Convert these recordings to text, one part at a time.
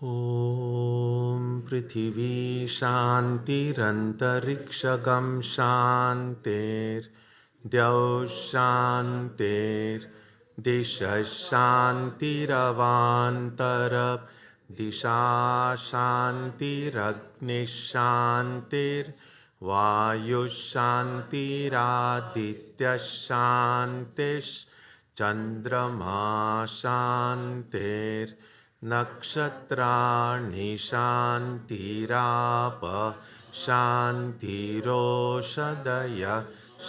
ॐ पृथिवी शान्तिरन्तरिक्षगं शान्तिर्द्यौः शान्तिर्दिशः शान्तिरवान्तरदिशा शान्तिरग्निः शान्तिर्वायुः शान्तिरादित्यः शान्तिश्चन्द्रमा शान्तिर् नक्षत्राणि शान्तिराप शान्तिरोषधयः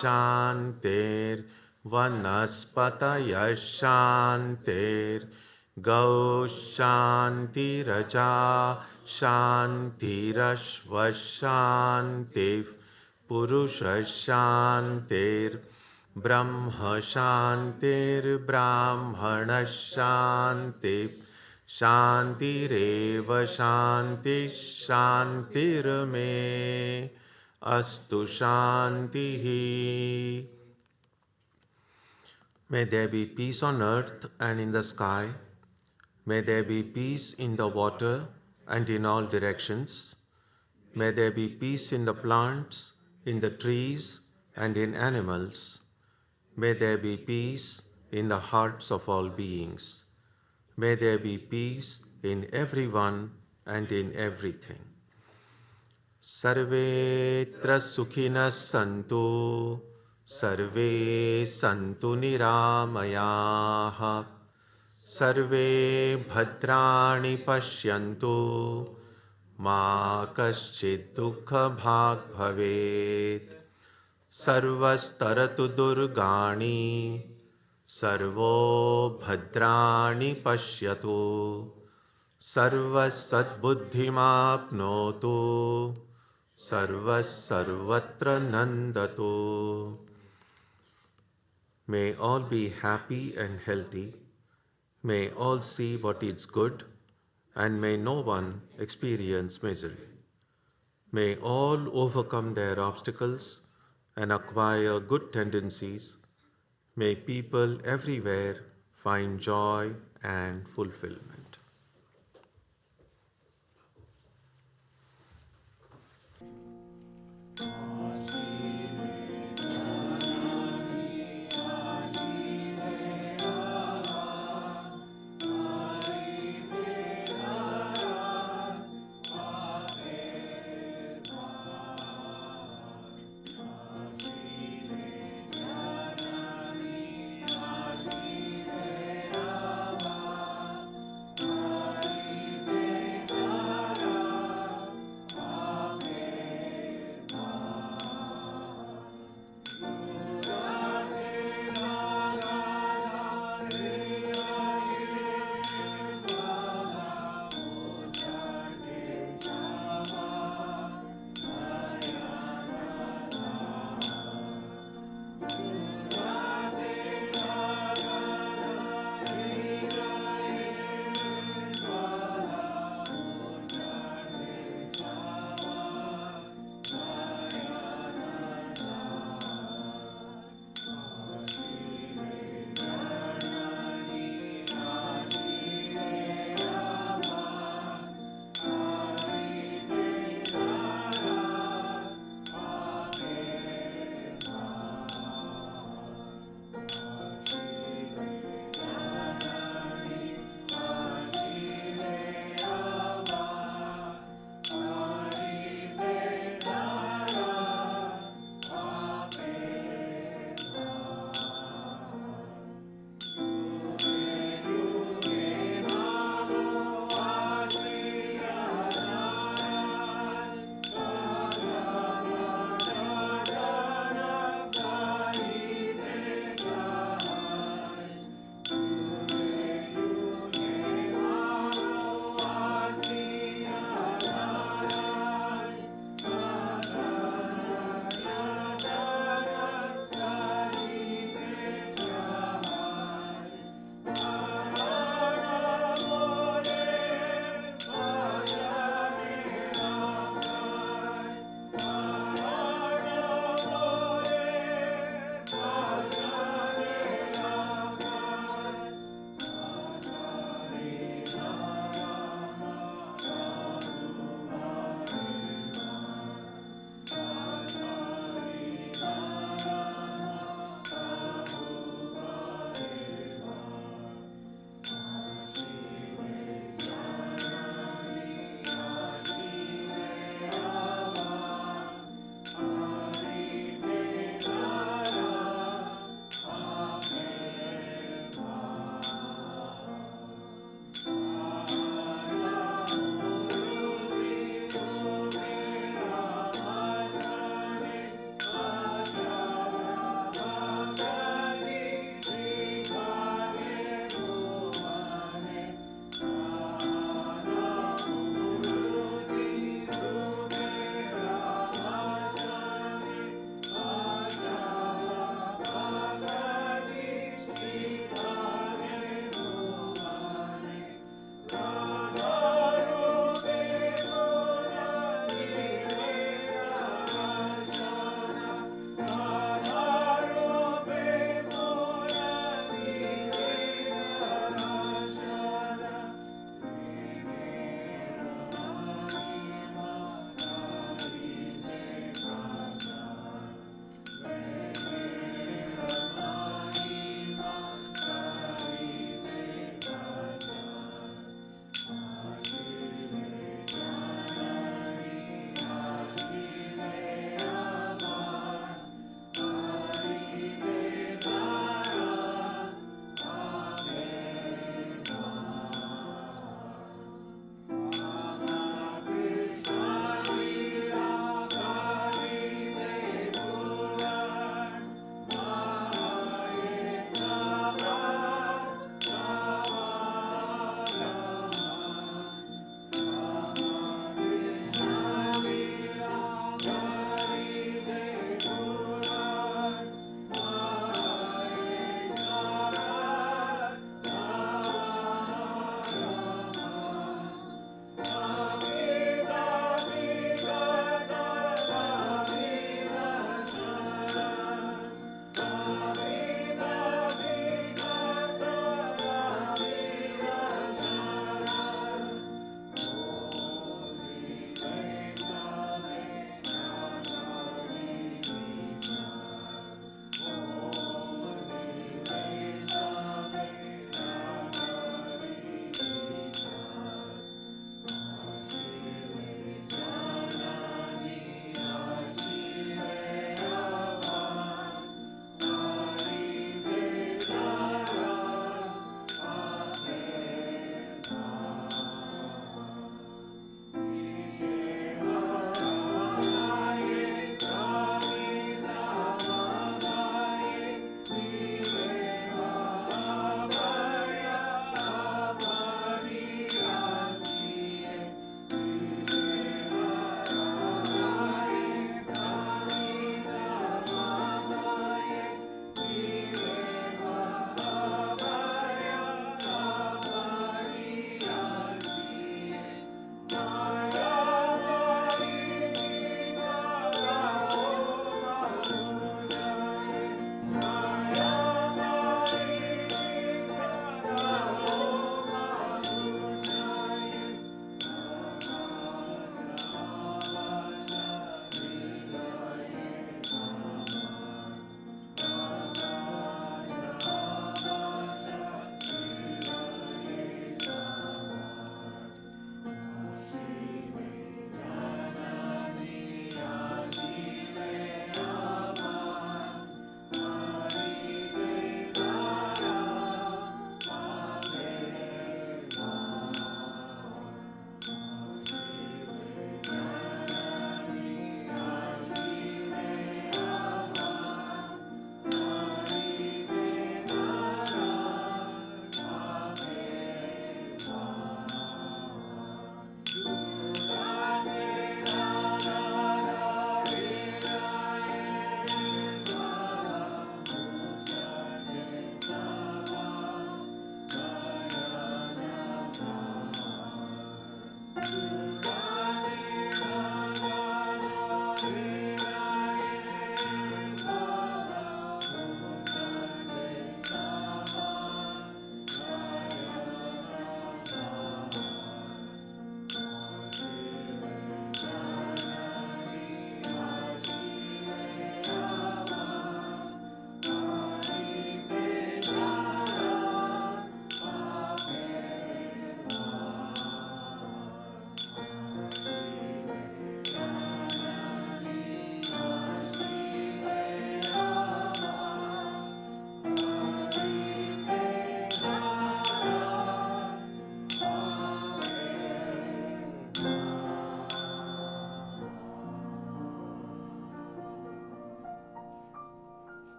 शान्तिर्वनस्पतयः शान्तिर्गौः शान्तिरजा शान्तिरश्वः शान्तिः पुरुषः शान्तिर्ब्रह्म शान्तिर्ब्राह्मणः शान्तिः शान्तिरेव शान्तिः शान्तिर्मे अस्तु शान्तिः. May there be peace on earth and in the sky. May there be peace in the water and in all directions. May there be peace in the plants, in the trees, and in animals. May there be peace in the hearts of all beings. May there be peace in everyone and in everything. Sarvetra sukhinas santu, sarve santu niramayaha, sarve bhadrani pashyantu, ma kaschid dukha bhag bhavet, sarvastaratu durgani, servo भद्राणि पश्यतु सर्वसद्बुद्धिमाप्नोतु सर्वत्र नन्दतु. May all be happy and healthy. May all see what is good, and may no one experience misery. May all overcome their obstacles and acquire good tendencies. May people everywhere find joy and fulfillment.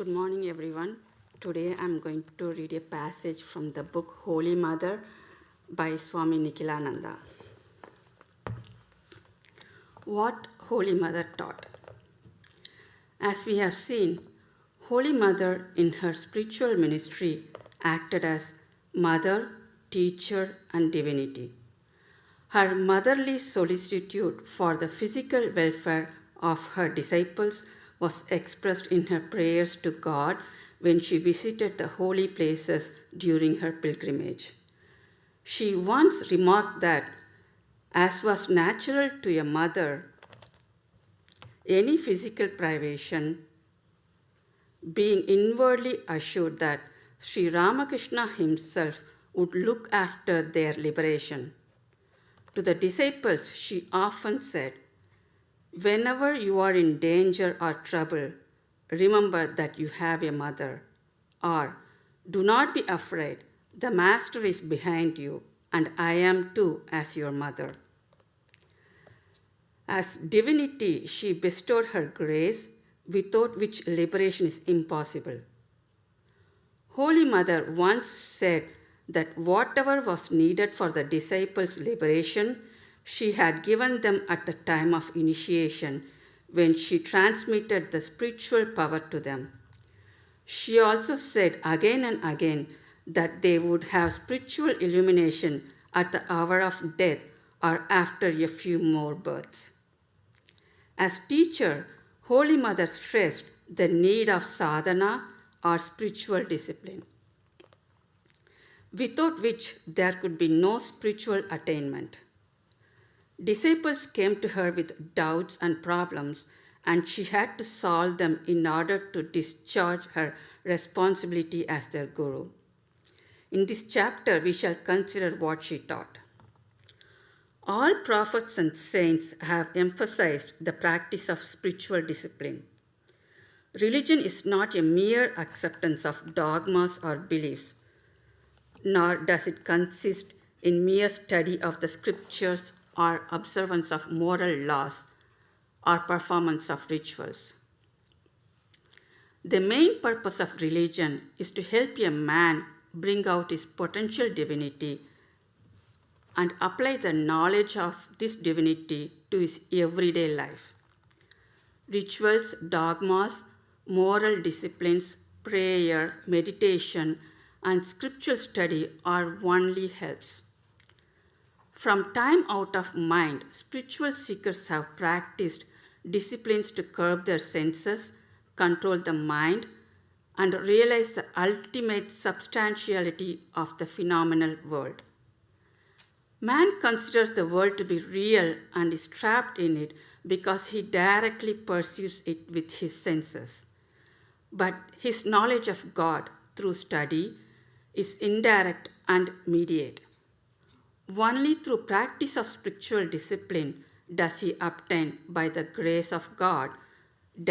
Good morning, everyone. Today I'm going to read a passage from the book Holy Mother by Swami Nikhilananda. What Holy Mother taught. As we have seen, Holy Mother in her spiritual ministry acted as mother, teacher, and divinity. Her motherly solicitude for the physical welfare of her disciples was expressed in her prayers to God when she visited the holy places during her pilgrimage. She once remarked that, as was natural to a mother, any physical privation, being inwardly assured that Sri Ramakrishna himself would look after their liberation. To the disciples, she often said, "Whenever you are in danger or trouble, remember that you have a mother." Or, "Do not be afraid, the Master is behind you, and I am too as your mother." As divinity, she bestowed her grace, without which liberation is impossible. Holy Mother once said that whatever was needed for the disciples' liberation, she had given them at the time of initiation when she transmitted the spiritual power to them. She also said again and again that they would have spiritual illumination at the hour of death or after a few more births. As teacher, Holy Mother stressed the need of sadhana or spiritual discipline, without which there could be no spiritual attainment. Disciples came to her with doubts and problems, and she had to solve them in order to discharge her responsibility as their guru. In this chapter, we shall consider what she taught. All prophets and saints have emphasized the practice of spiritual discipline. Religion is not a mere acceptance of dogmas or beliefs, nor does it consist in mere study of the scriptures or observance of moral laws or performance of rituals. The main purpose of religion is to help a man bring out his potential divinity and apply the knowledge of this divinity to his everyday life. Rituals, dogmas, moral disciplines, prayer, meditation, and scriptural study are only helps. From time out of mind, spiritual seekers have practiced disciplines to curb their senses, control the mind, and realize the ultimate substantiality of the phenomenal world. Man considers the world to be real and is trapped in it because he directly perceives it with his senses. But his knowledge of God through study is indirect and mediate. Only through practice of spiritual discipline does he obtain, by the grace of God,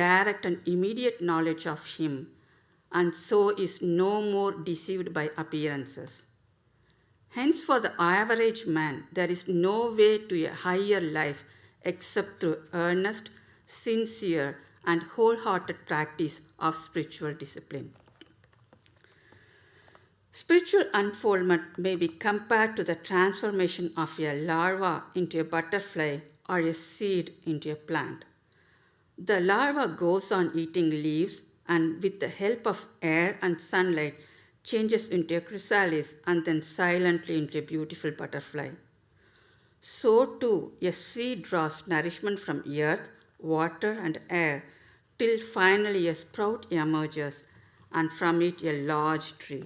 direct and immediate knowledge of him, and so is no more deceived by appearances. Hence, for the average man, there is no way to a higher life except through earnest, sincere, and wholehearted practice of spiritual discipline. Spiritual unfoldment may be compared to the transformation of a larva into a butterfly or a seed into a plant. The larva goes on eating leaves and, with the help of air and sunlight, changes into a chrysalis and then silently into a beautiful butterfly. So too, a seed draws nourishment from earth, water, and air, till finally a sprout emerges, and from it a large tree.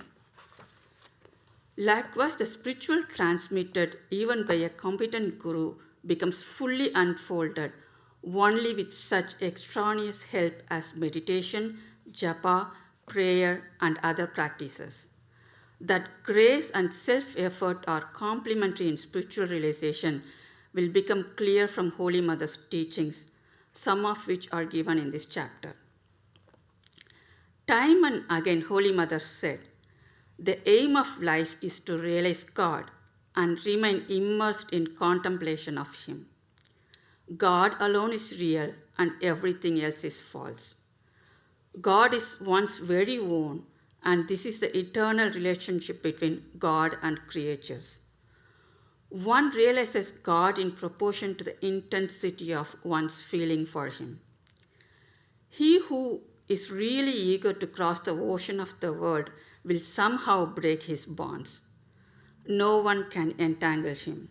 Likewise, the spiritual transmitted even by a competent guru becomes fully unfolded only with such extraneous help as meditation, japa, prayer, and other practices. That grace and self-effort are complementary in spiritual realization will become clear from Holy Mother's teachings, some of which are given in this chapter. Time and again, Holy Mother said, "The aim of life is to realize God and remain immersed in contemplation of Him. God alone is real and everything else is false. God is one's very own, and this is the eternal relationship between God and creatures. One realizes God in proportion to the intensity of one's feeling for Him. He who is really eager to cross the ocean of the world will somehow break his bonds. No one can entangle him.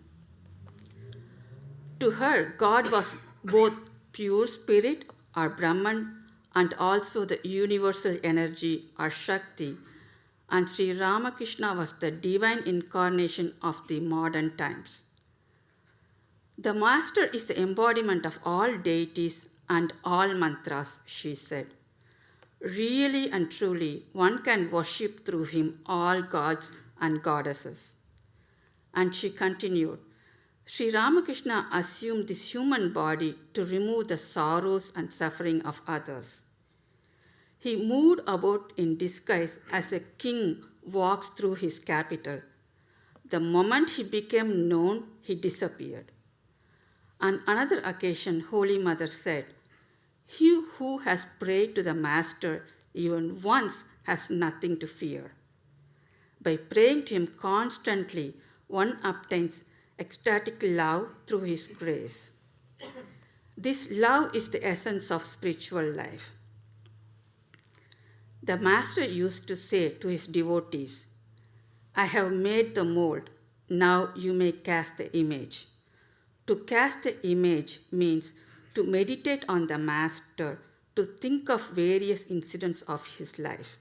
To her, God was both pure spirit or Brahman and also the universal energy or Shakti, and Sri Ramakrishna was the divine incarnation of the modern times. The Master is the embodiment of all deities and all mantras, she said. Really and truly, one can worship through him all gods and goddesses. And she continued, Sri Ramakrishna assumed this human body to remove the sorrows and suffering of others. He moved about in disguise as a king walks through his capital. The moment he became known, he disappeared. On another occasion, Holy Mother said, He who has prayed to the Master even once has nothing to fear. By praying to him constantly, one obtains ecstatic love through his grace. This love is the essence of spiritual life. The Master used to say to his devotees, I have made the mold, now you may cast the image. To cast the image means to meditate on the Master, to think of various incidents of his life.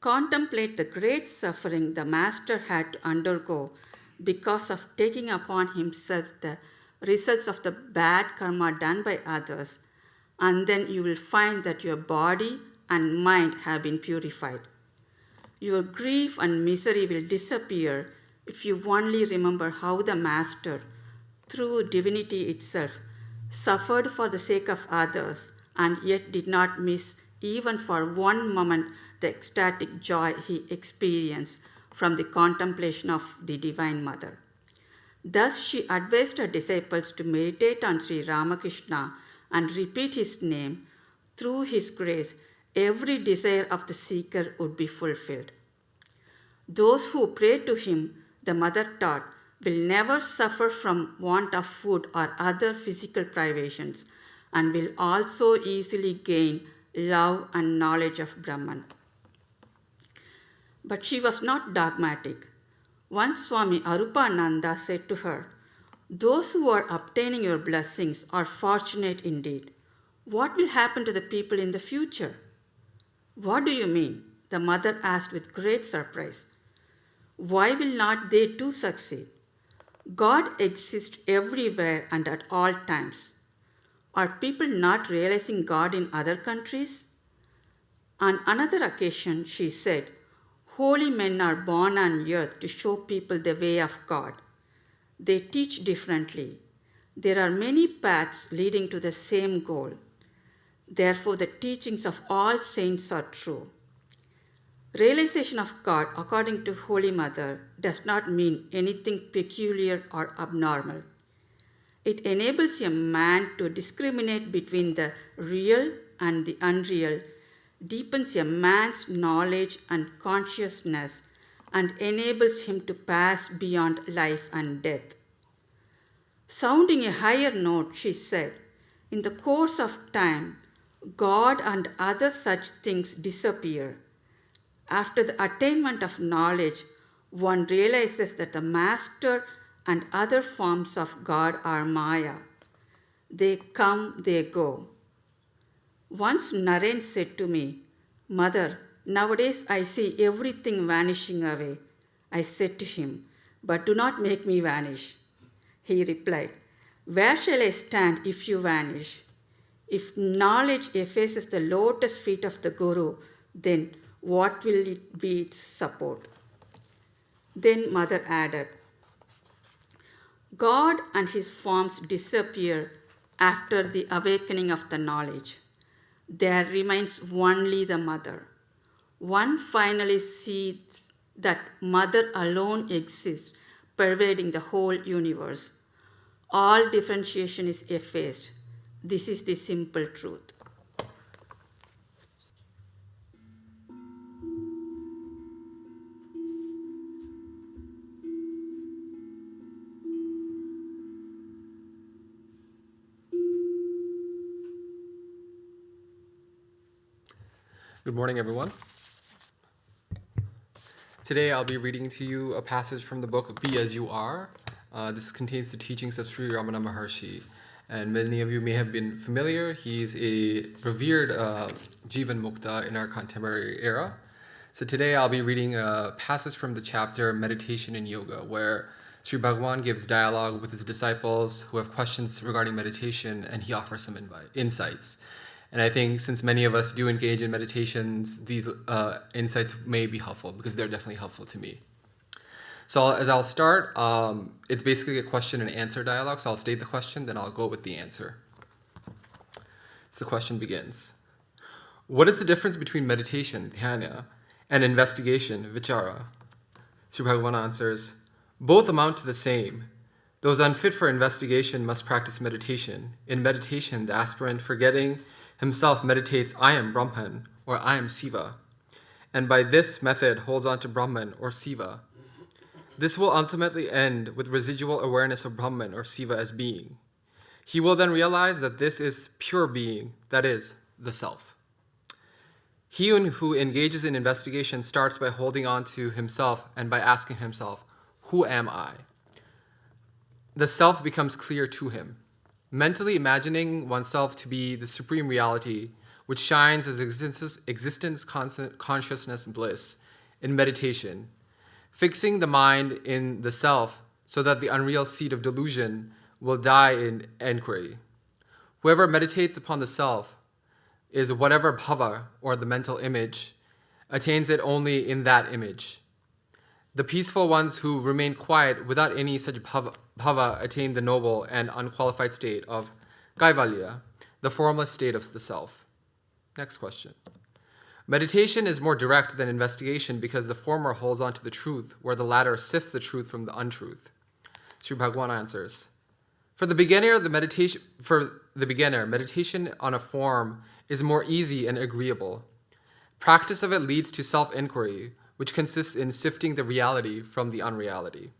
Contemplate the great suffering the Master had to undergo because of taking upon himself the results of the bad karma done by others, and then you will find that your body and mind have been purified. Your grief and misery will disappear if you only remember how the Master, through divinity itself, suffered for the sake of others and yet did not miss even for one moment the ecstatic joy he experienced from the contemplation of the Divine Mother. Thus she advised her disciples to meditate on Sri Ramakrishna and repeat his name. Through his grace, every desire of the seeker would be fulfilled. Those who pray to him, the Mother taught, will never suffer from want of food or other physical privations, and will also easily gain love and knowledge of Brahman. But she was not dogmatic. Once Swami Arupananda said to her, Those who are obtaining your blessings are fortunate indeed. What will happen to the people in the future? What do you mean? The mother asked with great surprise. Why will not they too succeed? God exists everywhere and at all times. Are people not realizing God in other countries? On another occasion, she said, Holy men are born on earth to show people the way of God. They teach differently. There are many paths leading to the same goal. Therefore, the teachings of all saints are true. Realization of God, according to Holy Mother, does not mean anything peculiar or abnormal. It enables a man to discriminate between the real and the unreal, deepens a man's knowledge and consciousness, and enables him to pass beyond life and death. Sounding a higher note, she said, in the course of time, God and other such things disappear. After the attainment of knowledge, one realizes that the Master and other forms of God are Maya. They come, they go. Once Naren said to me, Mother, nowadays I see everything vanishing away. I said to him, But do not make me vanish. He replied, Where shall I stand if you vanish? If knowledge effaces the lotus feet of the Guru, then what will it be its support? Then Mother added, God and his forms disappear after the awakening of the knowledge. There remains only the Mother. One finally sees that Mother alone exists, pervading the whole universe. All differentiation is effaced. This is the simple truth. Good morning, everyone. Today I'll be reading to you a passage from the book Be As You Are. This contains the teachings of Sri Ramana Maharshi, and many of you may have been familiar. He's a revered Jivan Mukta in our contemporary era. So today I'll be reading a passage from the chapter Meditation and Yoga, where Sri Bhagwan gives dialogue with his disciples who have questions regarding meditation, and he offers some insights. And I think since many of us do engage in meditations, these insights may be helpful because they're definitely helpful to me. So as I'll start, it's basically a question and answer dialogue. So I'll state the question, then I'll go with the answer. So the question begins. What is the difference between meditation, dhyana, and investigation, vichara? Sri Bhagavan answers, both amount to the same. Those unfit for investigation must practice meditation. In meditation, the aspirant, forgetting himself, meditates, I am Brahman, or I am Siva, and by this method holds on to Brahman or Siva. This will ultimately end with residual awareness of Brahman or Siva as being. He will then realize that this is pure being, that is, the self. He who engages in investigation starts by holding on to himself and by asking himself, who am I? The self becomes clear to him. Mentally imagining oneself to be the supreme reality, which shines as existence, consciousness, and bliss, in meditation, fixing the mind in the self so that the unreal seed of delusion will die in inquiry. Whoever meditates upon the self is whatever bhava, or the mental image, attains it only in that image. The peaceful ones who remain quiet without any such bhava attain the noble and unqualified state of kaivalya, the formless state of the self. Next question. Meditation is more direct than investigation because the former holds on to the truth, where the latter sifts the truth from the untruth. Sri Bhagwan answers, For the beginner, meditation on a form is more easy and agreeable. Practice of it leads to self-inquiry, which consists in sifting the reality from the unreality.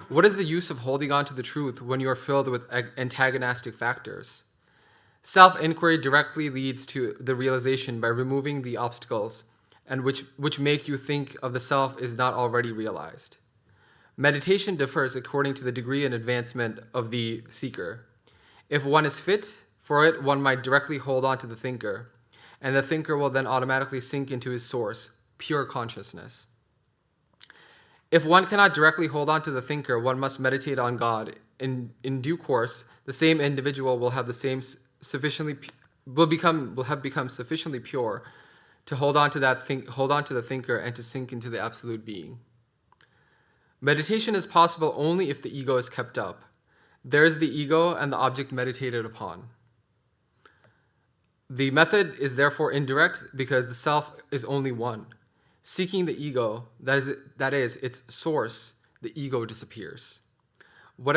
What is the use of holding on to the truth when you are filled with antagonistic factors? Self-inquiry directly leads to the realization by removing the obstacles and which make you think of the self is not already realized. Meditation differs according to the degree and advancement of the seeker. If one is fit for it, one might directly hold on to the thinker, and the thinker will then automatically sink into his source, pure consciousness. If one cannot directly hold on to the thinker, one must meditate on God. In due course, the same individual will have become sufficiently pure to hold on to the thinker and to sink into the absolute being. Meditation is possible only if the ego is kept up. There is the ego and the object meditated upon. The method is therefore indirect because the self is only one. Seeking the ego, that is its source, the ego disappears. What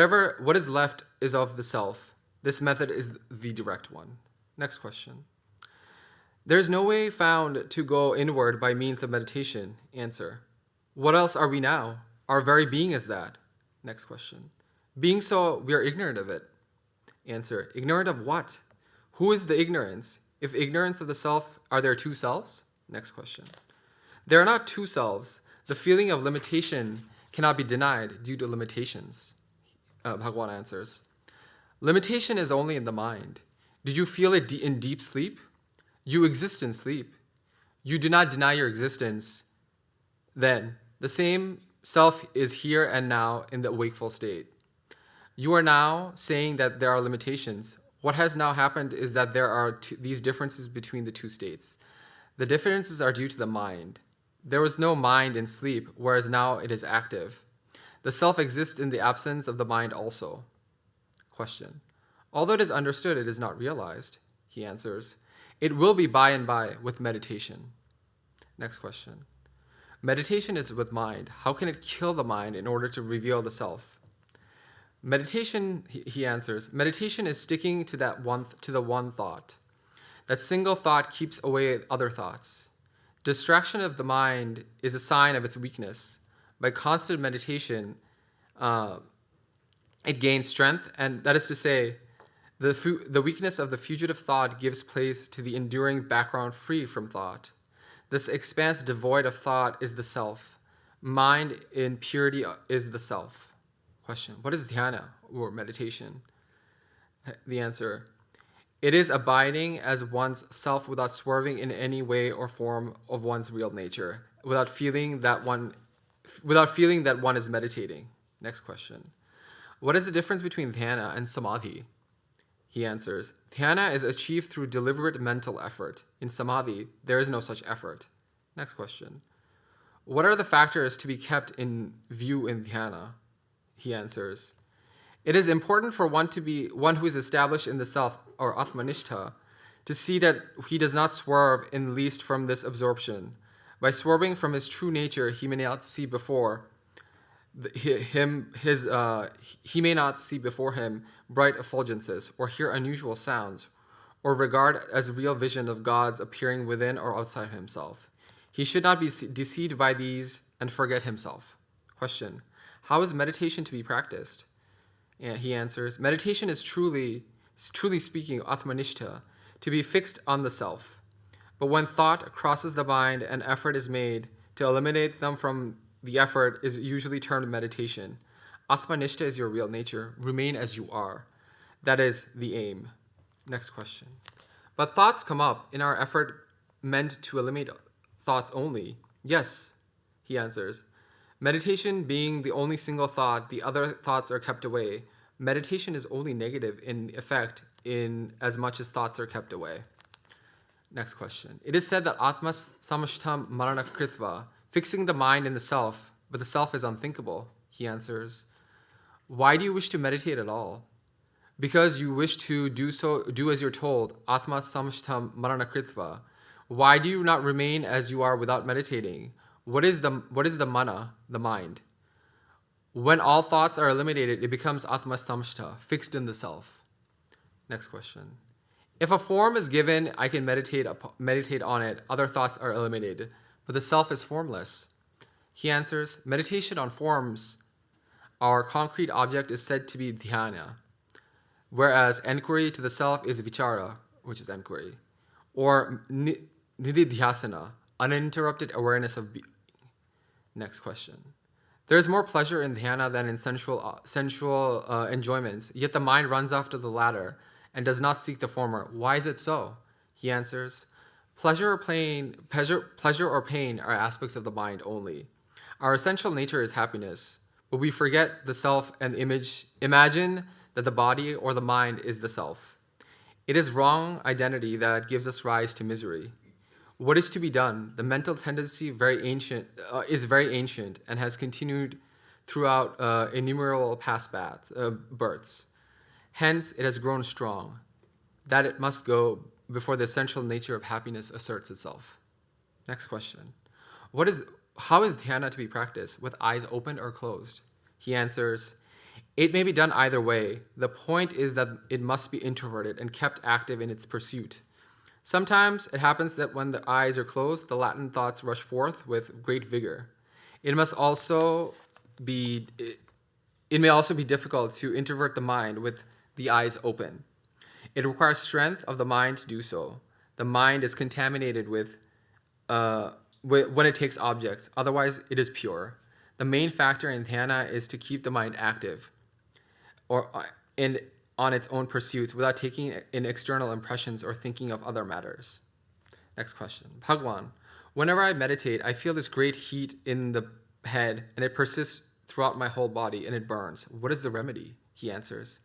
is left is of the self. This method is the direct one. Next question. There is no way found to go inward by means of meditation. Answer. What else are we now? Our very being is that. Next question. Being so, we are ignorant of it. Answer. Ignorant of what? Who is the ignorance? If ignorance of the self, are there two selves? Next question. There are not two selves. The feeling of limitation cannot be denied due to limitations. Bhagwan answers. Limitation is only in the mind. Did you feel it in deep sleep? You exist in sleep. You do not deny your existence. Then, the same self is here and now in the wakeful state. You are now saying that there are limitations. What has now happened is that there are these differences between the two states. The differences are due to the mind. There was no mind in sleep, whereas now it is active. The self exists in the absence of the mind also. Question. Although it is understood, it is not realized. He answers, it will be by and by with meditation. Next question. Meditation is with mind. How can it kill the mind in order to reveal the self? Meditation, he answers, meditation is sticking to the one thought. That single thought keeps away other thoughts. Distraction of the mind is a sign of its weakness. By constant meditation, it gains strength, and that is to say, the weakness of the fugitive thought gives place to the enduring background free from thought. This expanse devoid of thought is the self. Mind in purity is the self. Question: what is dhyana or meditation? The answer: it is abiding as one's self without swerving in any way or form of one's real nature, without feeling that one is meditating. Next question: what is the difference between dhyana and samadhi? He answers: dhyana is achieved through deliberate mental effort. In samadhi, there is no such effort. Next question: what are the factors to be kept in view in dhyana? He answers: it is important for one who is established in the self, or atmanishta, to see that he does not swerve in least from this absorption. By swerving from his true nature, he may not see before him bright effulgences, or hear unusual sounds, or regard as real vision of gods appearing within or outside himself. He should not be deceived by these and forget himself. Question: how is meditation to be practiced? And he answers: meditation is truly speaking, atmanishta, to be fixed on the self. But when thought crosses the mind and effort is made to eliminate them from the effort is usually termed meditation. Atmanishta is your real nature. Remain as you are. That is the aim. Next question. But thoughts come up in our effort meant to eliminate thoughts only. Yes, he answers. Meditation being the only single thought, the other thoughts are kept away. Meditation is only negative in effect in as much as thoughts are kept away. Next question. It is said that Atma samashtam marana kritva, fixing the mind in the self, but the self is unthinkable. He answers, why do you wish to meditate at all? Because you wish to do as you're told, Atma samashtam marana kritva. Why do you not remain as you are without meditating? What is the mana, the mind? When all thoughts are eliminated, it becomes Atma samashta, fixed in the self. Next question. If a form is given, I can meditate on it, other thoughts are eliminated, but the self is formless. He answers, meditation on forms, our concrete object is said to be dhyana, whereas enquiry to the self is vichara, which is enquiry, or nididhyasana, uninterrupted awareness of being. Next question. There is more pleasure in dhyana than in sensual enjoyments, yet the mind runs after the latter and does not seek the former. Why is it so? He answers, pleasure or pain are aspects of the mind only. Our essential nature is happiness, but we forget the self and imagine that the body or the mind is the self. It is wrong identity that gives us rise to misery. What is to be done? The mental tendency is very ancient and has continued throughout innumerable past births. Hence, it has grown strong. That it must go before the essential nature of happiness asserts itself. Next question. How is dhyana to be practiced, with eyes open or closed? He answers, it may be done either way. The point is that it must be introverted and kept active in its pursuit. Sometimes it happens that when the eyes are closed, the latent thoughts rush forth with great vigor. It may also be difficult to introvert the mind with the eyes open. It requires strength of the mind to do so. The mind is contaminated when it takes objects, otherwise it is pure. The main factor in dhyana is to keep the mind active on its own pursuits without taking in external impressions or thinking of other matters. Next question. Bhagwan, whenever I meditate, I feel this great heat in the head and it persists throughout my whole body and it burns. What is the remedy? He answers,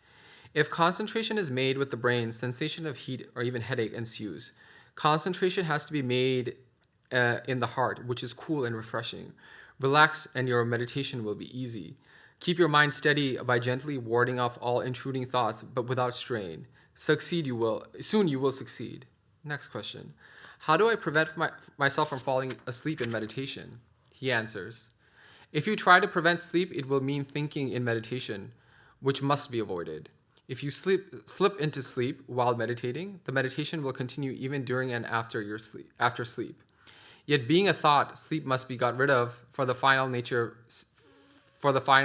if concentration is made with the brain, sensation of heat or even headache ensues. Concentration has to be made in the heart, which is cool and refreshing. Relax and your meditation will be easy. Keep your mind steady by gently warding off all intruding thoughts, but without strain. Soon you will succeed. Next question. How do I prevent myself from falling asleep in meditation? He answers, if you try to prevent sleep, it will mean thinking in meditation, which must be avoided. If you slip into sleep while meditating, the meditation will continue even during and after sleep. Yet being a thought, sleep must be got rid of for the final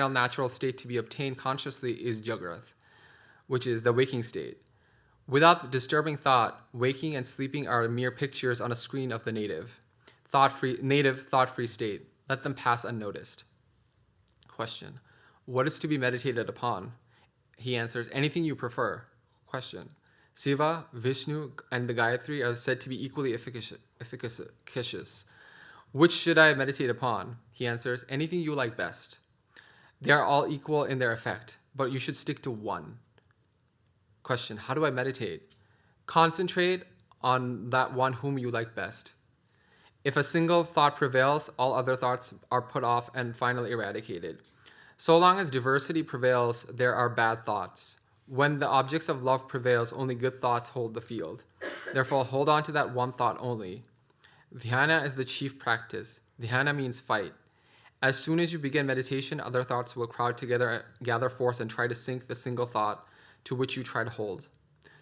natural state to be obtained consciously is Jagrath, which is the waking state. Without disturbing thought, waking and sleeping are mere pictures on a screen of the native. native thought-free state. Let them pass unnoticed. Question. What is to be meditated upon? He answers, anything you prefer. Question. Shiva, Vishnu, and the Gayatri are said to be equally efficacious. Which should I meditate upon? He answers, anything you like best. They are all equal in their effect, but you should stick to one. Question. How do I meditate? Concentrate on that one whom you like best. If a single thought prevails, all other thoughts are put off and finally eradicated. So long as diversity prevails, there are bad thoughts. When the objects of love prevails, only good thoughts hold the field. Therefore, hold on to that one thought only. Dhyana is the chief practice. Dhyana means fight. As soon as you begin meditation, other thoughts will crowd together, gather force, and try to sink the single thought to which you try to hold.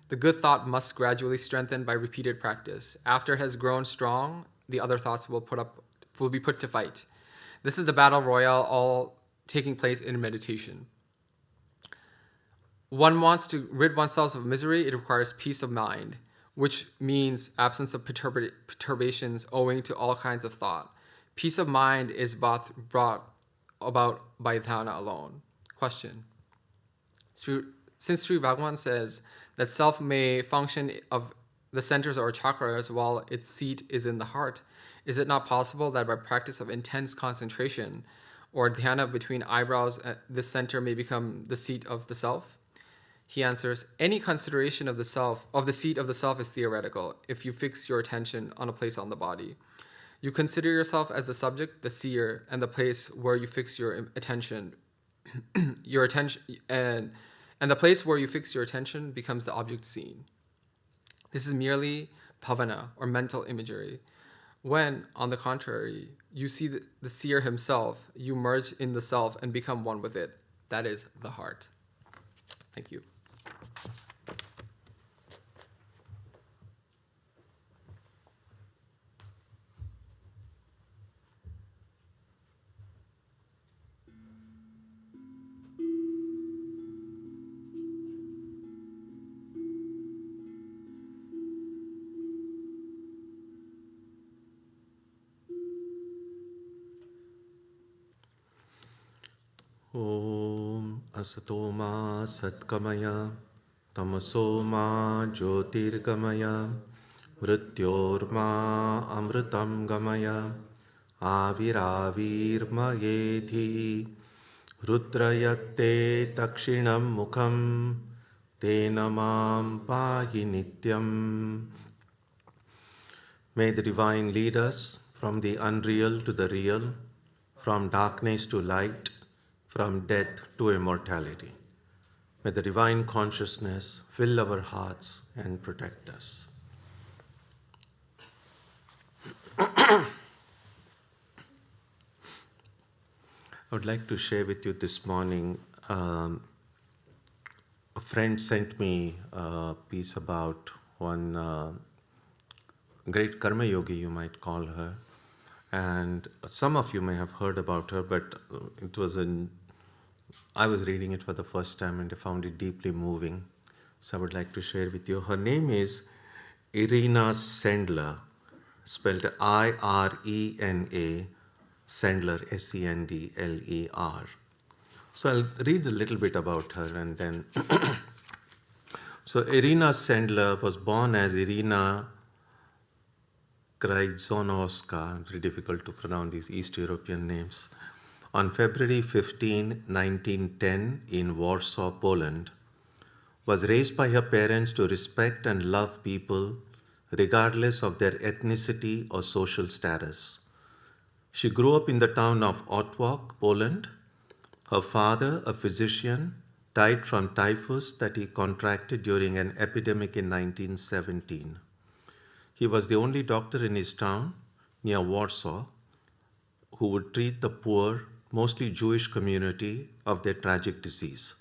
The good thought must gradually strengthen by repeated practice. After it has grown strong, the other thoughts will be put to fight. This is the battle royale, all taking place in meditation. One wants to rid oneself of misery, it requires peace of mind, which means absence of perturbations owing to all kinds of thought. Peace of mind is brought about by dhyana alone. Question. Since Sri Bhagavan says that self may function of the centers or chakras while its seat is in the heart, is it not possible that by practice of intense concentration or dhyana between eyebrows, this center may become the seat of the self? He answers, any consideration of the seat of the self is theoretical if you fix your attention on a place on the body. You consider yourself as the subject, the seer, and the place where you fix your attention, and the place where you fix your attention becomes the object seen. This is merely bhavana, or mental imagery. When, on the contrary, you see the seer himself, you merge in the self and become one with it. That is the heart. Thank you. Om Asatoma Satkamaya Tamasoma Jyotirgamaya Mrityorma Amritam Gamaya Aviravirmayedhi Rudrayate Takshinam Mukham Tenamam Pahi Nityam. May the Divine lead us from the unreal to the real, from darkness to light, from death to immortality. May the Divine Consciousness fill our hearts and protect us. I would like to share with you this morning, a friend sent me a piece about one great karma yogi, you might call her. And some of you may have heard about her, but I was reading it for the first time and I found it deeply moving. So I would like to share with you. Her name is Irina Sendler, spelled I-R-E-N-A, Sendler, S-E-N-D-L-E-R. So I'll read a little bit about her and then... So Irina Sendler was born as Irina Krajzonowska, very difficult to pronounce these East European names, on February 15, 1910 in Warsaw, Poland, was raised by her parents to respect and love people regardless of their ethnicity or social status. She grew up in the town of Otwock, Poland. Her father, a physician, died from typhus that he contracted during an epidemic in 1917. He was the only doctor in his town, near Warsaw, who would treat the poor, mostly Jewish community of their tragic disease.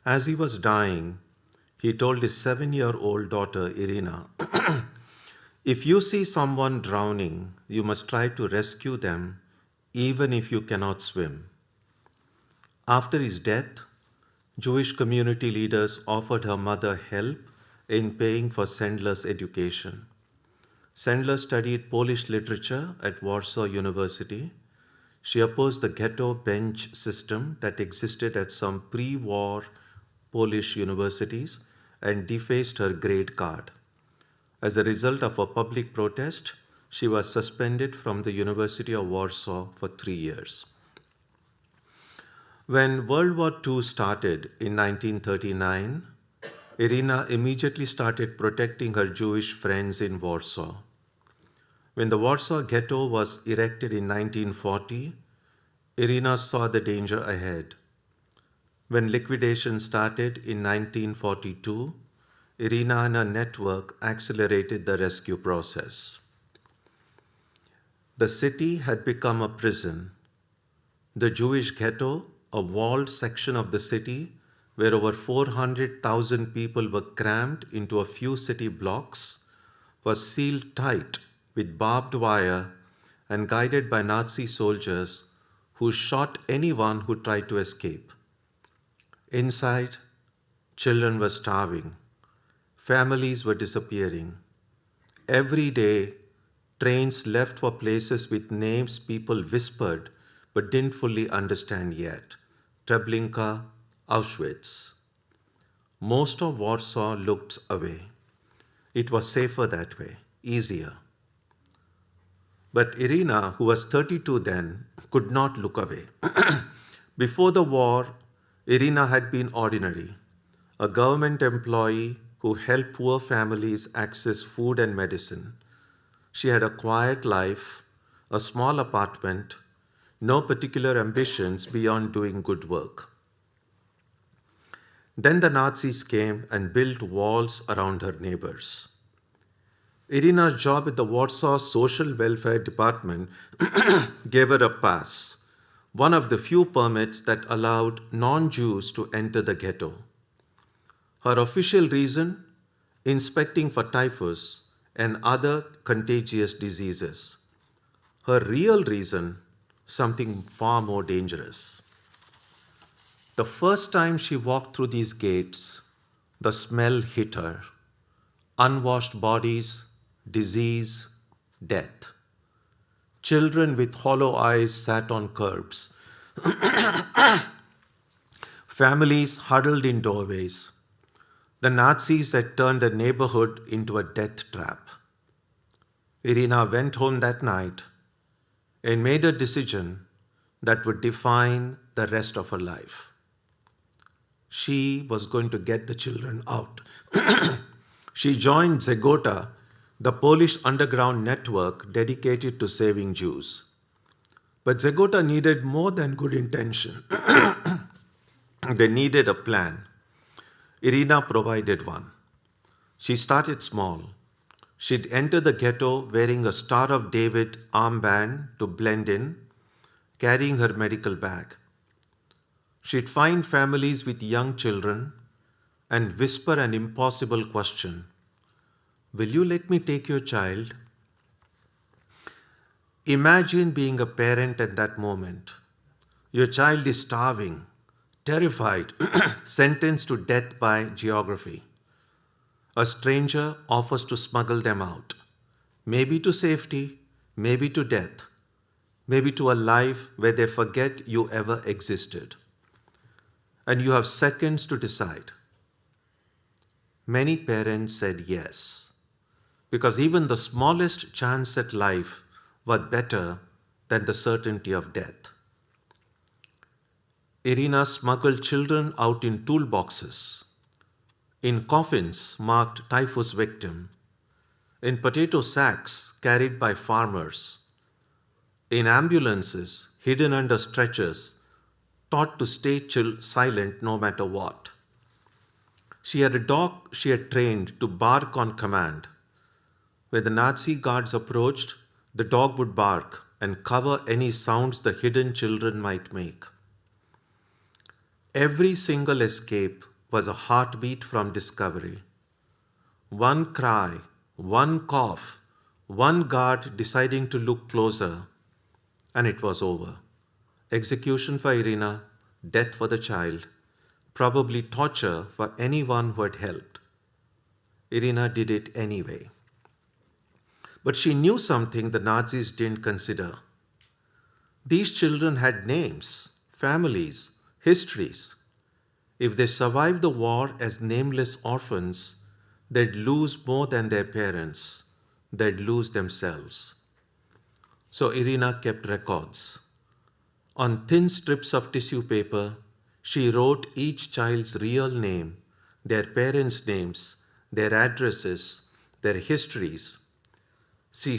As he was dying, he told his 7-year-old daughter, Irina, if you see someone drowning, you must try to rescue them, even if you cannot swim. After his death, Jewish community leaders offered her mother help in paying for Sendler's education. Sendler studied Polish literature at Warsaw University. She opposed the ghetto bench system that existed at some pre-war Polish universities and defaced her grade card. As a result of a public protest, she was suspended from the University of Warsaw for 3 years. When World War II started in 1939, Irina immediately started protecting her Jewish friends in Warsaw. When the Warsaw Ghetto was erected in 1940, Irina saw the danger ahead. When liquidation started in 1942, Irina and her network accelerated the rescue process. The city had become a prison. The Jewish ghetto, a walled section of the city where over 400,000 people were crammed into a few city blocks, was sealed tight with barbed wire and guided by Nazi soldiers who shot anyone who tried to escape. Inside, children were starving. Families were disappearing. Every day, trains left for places with names people whispered but didn't fully understand yet. Treblinka, Auschwitz. Most of Warsaw looked away. It was safer that way, easier. But Irina, who was 32 then, could not look away. Before the war, Irina had been ordinary, a government employee who helped poor families access food and medicine. She had a quiet life, a small apartment, no particular ambitions beyond doing good work. Then the Nazis came and built walls around her neighbors. Irina's job at the Warsaw Social Welfare Department gave her a pass, one of the few permits that allowed non-Jews to enter the ghetto. Her official reason? Inspecting for typhus and other contagious diseases. Her real reason? Something far more dangerous. The first time she walked through these gates, the smell hit her. Unwashed bodies, disease, death. Children with hollow eyes sat on curbs. Families huddled in doorways. The Nazis had turned a neighborhood into a death trap. Irina went home that night and made a decision that would define the rest of her life. She was going to get the children out. She joined Zegota, the Polish underground network dedicated to saving Jews. But Zegota needed more than good intention. They needed a plan. Irina provided one. She started small. She'd enter the ghetto wearing a Star of David armband to blend in, carrying her medical bag. She'd find families with young children and whisper an impossible question. Will you let me take your child? Imagine being a parent at that moment. Your child is starving, terrified, sentenced to death by geography. A stranger offers to smuggle them out, maybe to safety, maybe to death, maybe to a life where they forget you ever existed. And you have seconds to decide. Many parents said yes, because even the smallest chance at life was better than the certainty of death. Irina smuggled children out in toolboxes, in coffins marked typhus victim, in potato sacks carried by farmers, in ambulances hidden under stretchers, taught to stay silent no matter what. She had a dog she had trained to bark on command. When the Nazi guards approached, the dog would bark and cover any sounds the hidden children might make. Every single escape was a heartbeat from discovery. One cry, one cough, one guard deciding to look closer, and it was over. Execution for Irina, death for the child, probably torture for anyone who had helped. Irina did it anyway. But she knew something the Nazis didn't consider. These children had names, families, histories. If they survived the war as nameless orphans, they'd lose more than their parents. They'd lose themselves. So Irina kept records. On thin strips of tissue paper, she wrote each child's real name, their parents' names, their addresses, their histories. She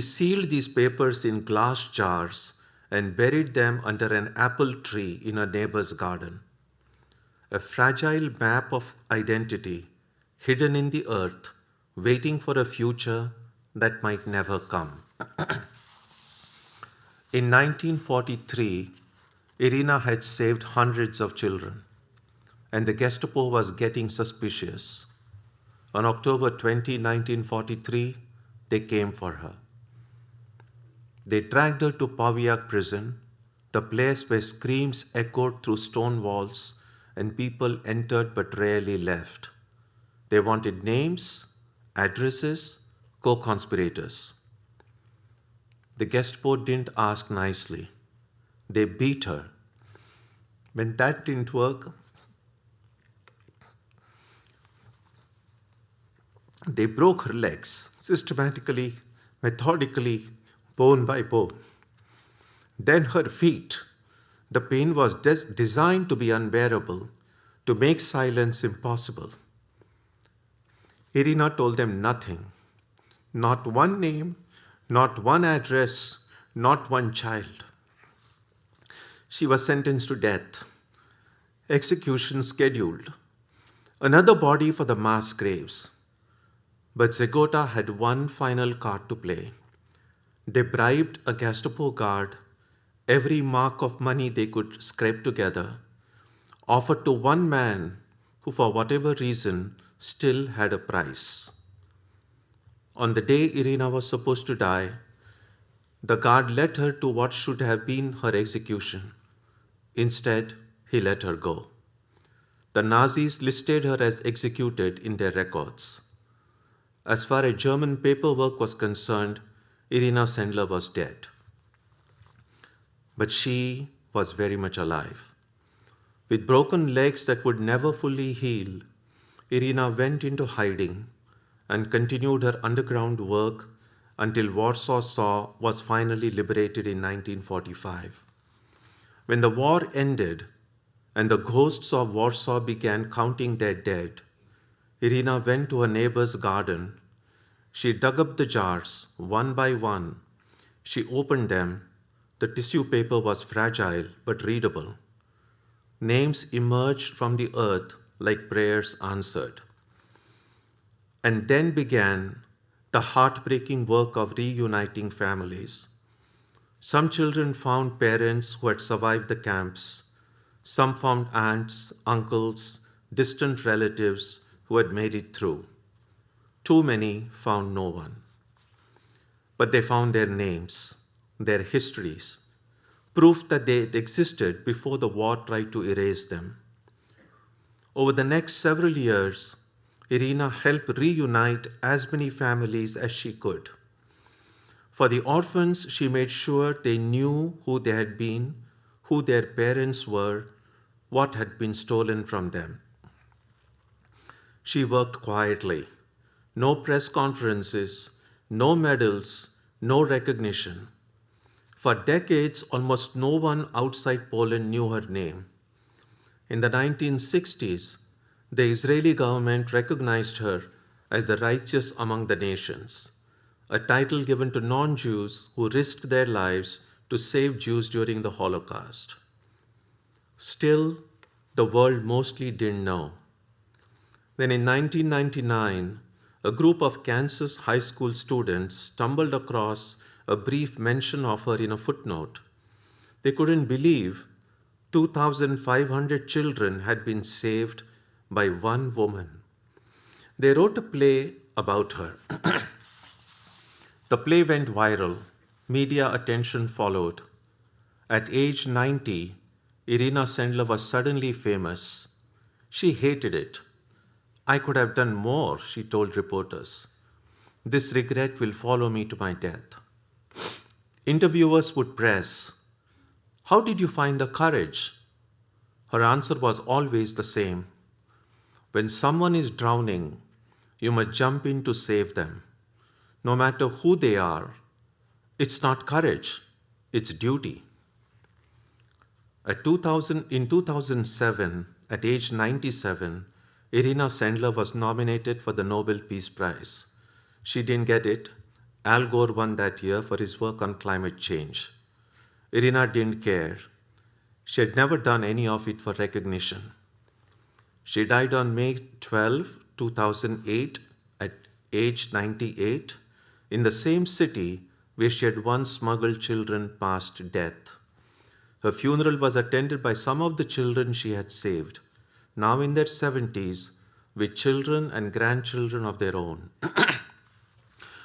sealed these papers in glass jars and buried them under an apple tree in a neighbor's garden. A fragile map of identity hidden in the earth, waiting for a future that might never come. In 1943, Irina had saved hundreds of children, and the Gestapo was getting suspicious. On October 20, 1943, they came for her. They dragged her to Paviak prison, the place where screams echoed through stone walls and people entered but rarely left. They wanted names, addresses, co-conspirators. The Gestapo didn't ask nicely. They beat her. When that didn't work, they broke her legs systematically, methodically, bone by bone. Then her feet. The pain was designed to be unbearable, to make silence impossible. Irina told them nothing. Not one name, not one address, not one child. She was sentenced to death. Execution scheduled. Another body for the mass graves. But Zegota had one final card to play. They bribed a Gestapo guard every mark of money they could scrape together, offered to one man who, for whatever reason, still had a price. On the day Irina was supposed to die, the guard led her to what should have been her execution. Instead, he let her go. The Nazis listed her as executed in their records. As far as German paperwork was concerned, Irina Sendler was dead. But she was very much alive. With broken legs that would never fully heal, Irina went into hiding and continued her underground work until Warsaw was finally liberated in 1945. When the war ended and the ghosts of Warsaw began counting their dead, Irina went to her neighbor's garden. She dug up the jars one by one. She opened them. The tissue paper was fragile but readable. Names emerged from the earth like prayers answered. And then began the heartbreaking work of reuniting families. Some children found parents who had survived the camps. Some found aunts, uncles, distant relatives who had made it through. Too many found no one. But they found their names, their histories, proof that they had existed before the war tried to erase them. Over the next several years, Irina helped reunite as many families as she could. For the orphans, she made sure they knew who they had been, who their parents were, what had been stolen from them. She worked quietly. No press conferences, no medals, no recognition. For decades, almost no one outside Poland knew her name. In the 1960s, the Israeli government recognized her as the righteous among the nations, a title given to non-Jews who risked their lives to save Jews during the Holocaust. Still, the world mostly didn't know. Then in 1999, a group of Kansas high school students stumbled across a brief mention of her in a footnote. They couldn't believe 2,500 children had been saved by one woman. They wrote a play about her. The play went viral. Media attention followed. At age 90, Irina Sendler was suddenly famous. She hated it. I could have done more, she told reporters. This regret will follow me to my death. Interviewers would press, "How did you find the courage?" Her answer was always the same. When someone is drowning, you must jump in to save them. No matter who they are, it's not courage, it's duty. In 2007, at age 97, Irina Sendler was nominated for the Nobel Peace Prize. She didn't get it. Al Gore won that year for his work on climate change. Irina didn't care. She had never done any of it for recognition. She died on May 12, 2008, at age 98, in the same city where she had once smuggled children past death. Her funeral was attended by some of the children she had saved, now in their 70s, with children and grandchildren of their own.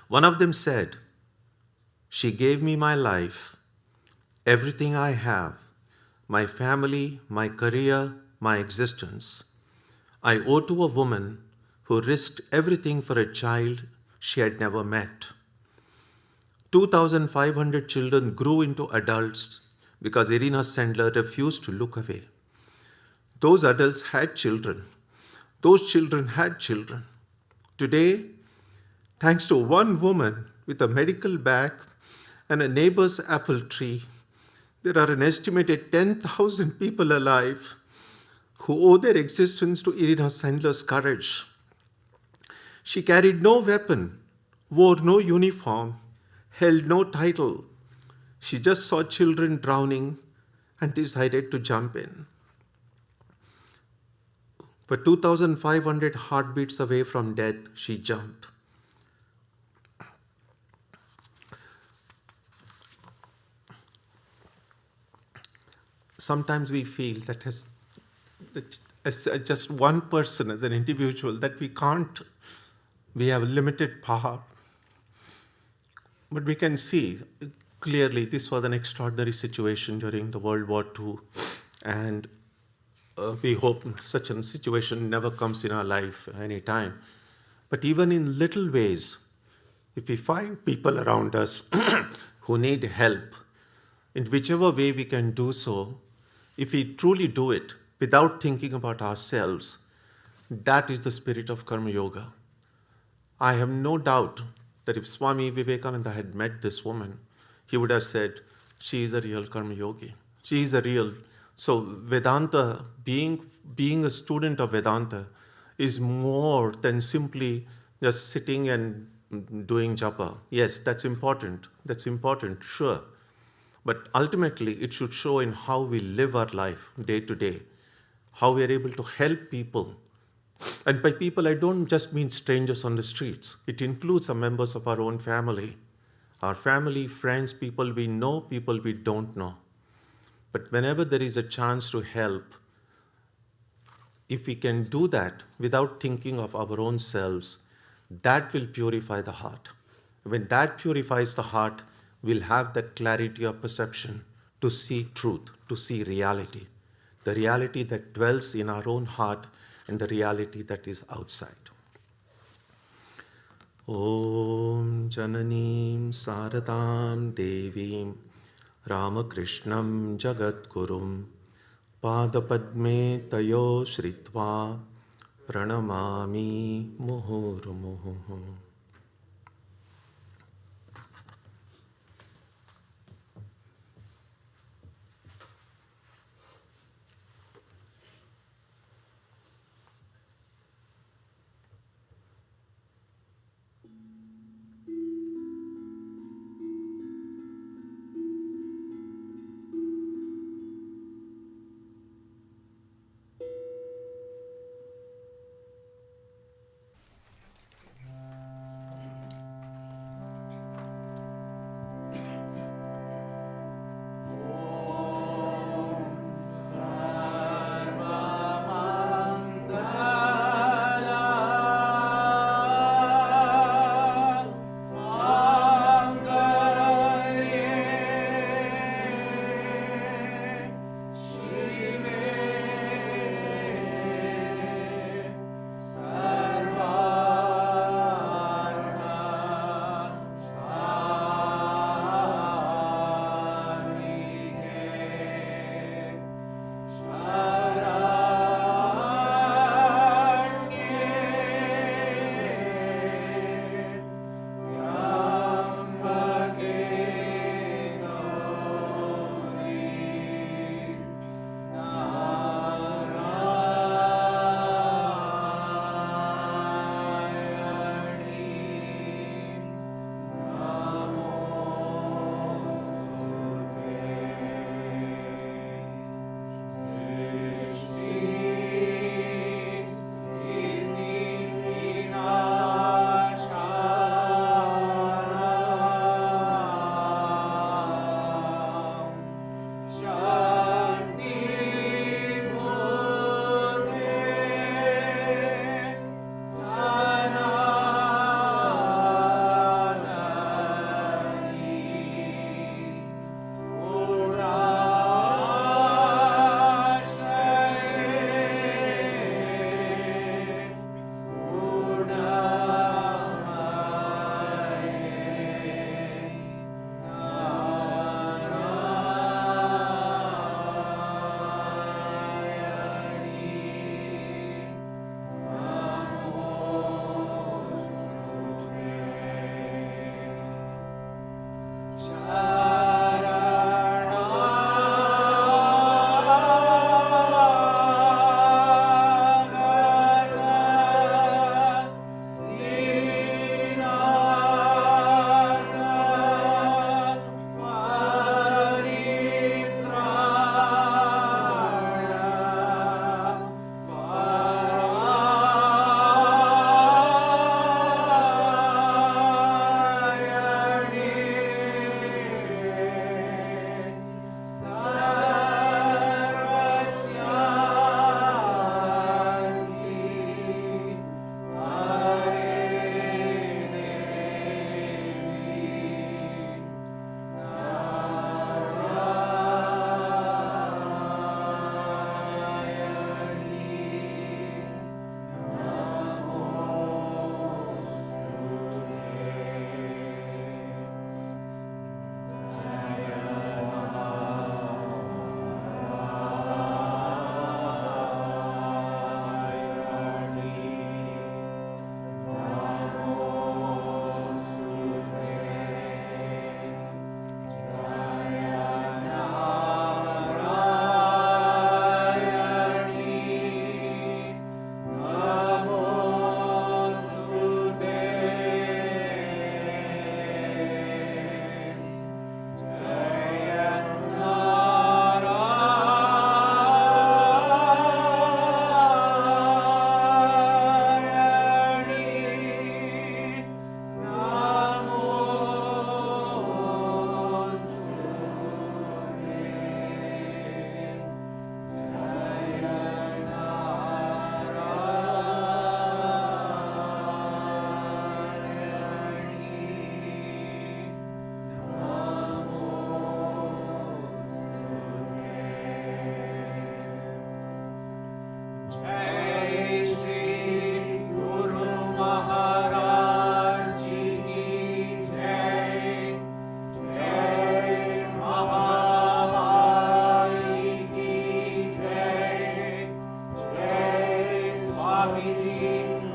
One of them said, "She gave me my life, everything I have, my family, my career, my existence. I owe to a woman who risked everything for a child she had never met." 2,500 children grew into adults because Irina Sendler refused to look away. Those adults had children. Those children had children. Today, thanks to one woman with a medical bag and a neighbor's apple tree, there are an estimated 10,000 people alive who owe their existence to Irina Sendler's courage. She carried no weapon, wore no uniform, held no title. She just saw children drowning and decided to jump in. For 2,500 heartbeats away from death, she jumped. Sometimes we feel that as just one person, as an individual, that we have limited power. But we can see clearly this was an extraordinary situation during the World War II, and we hope such a situation never comes in our life any time. But even in little ways, if we find people around us who need help, in whichever way we can do so, if we truly do it without thinking about ourselves, that is the spirit of Karma Yoga. I have no doubt that if Swami Vivekananda had met this woman, he would have said, "She is a real Karma Yogi. She is a real..." So Vedanta, being a student of Vedanta, is more than simply just sitting and doing japa. Yes, that's important. That's important, sure. But ultimately, it should show in how we live our life day to day, how we are able to help people. And by people, I don't just mean strangers on the streets. It includes some members of our own family. Our family, friends, people we know, people we don't know. But whenever there is a chance to help, if we can do that without thinking of our own selves, that will purify the heart. When that purifies the heart, we'll have that clarity of perception to see truth, to see reality, the reality that dwells in our own heart and the reality that is outside. Om Jananim Saradam Devim Ramakrishnam Jagadgurum Padapadme Tayo Shritva Pranamami Muhurmuhu.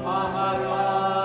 Maharaj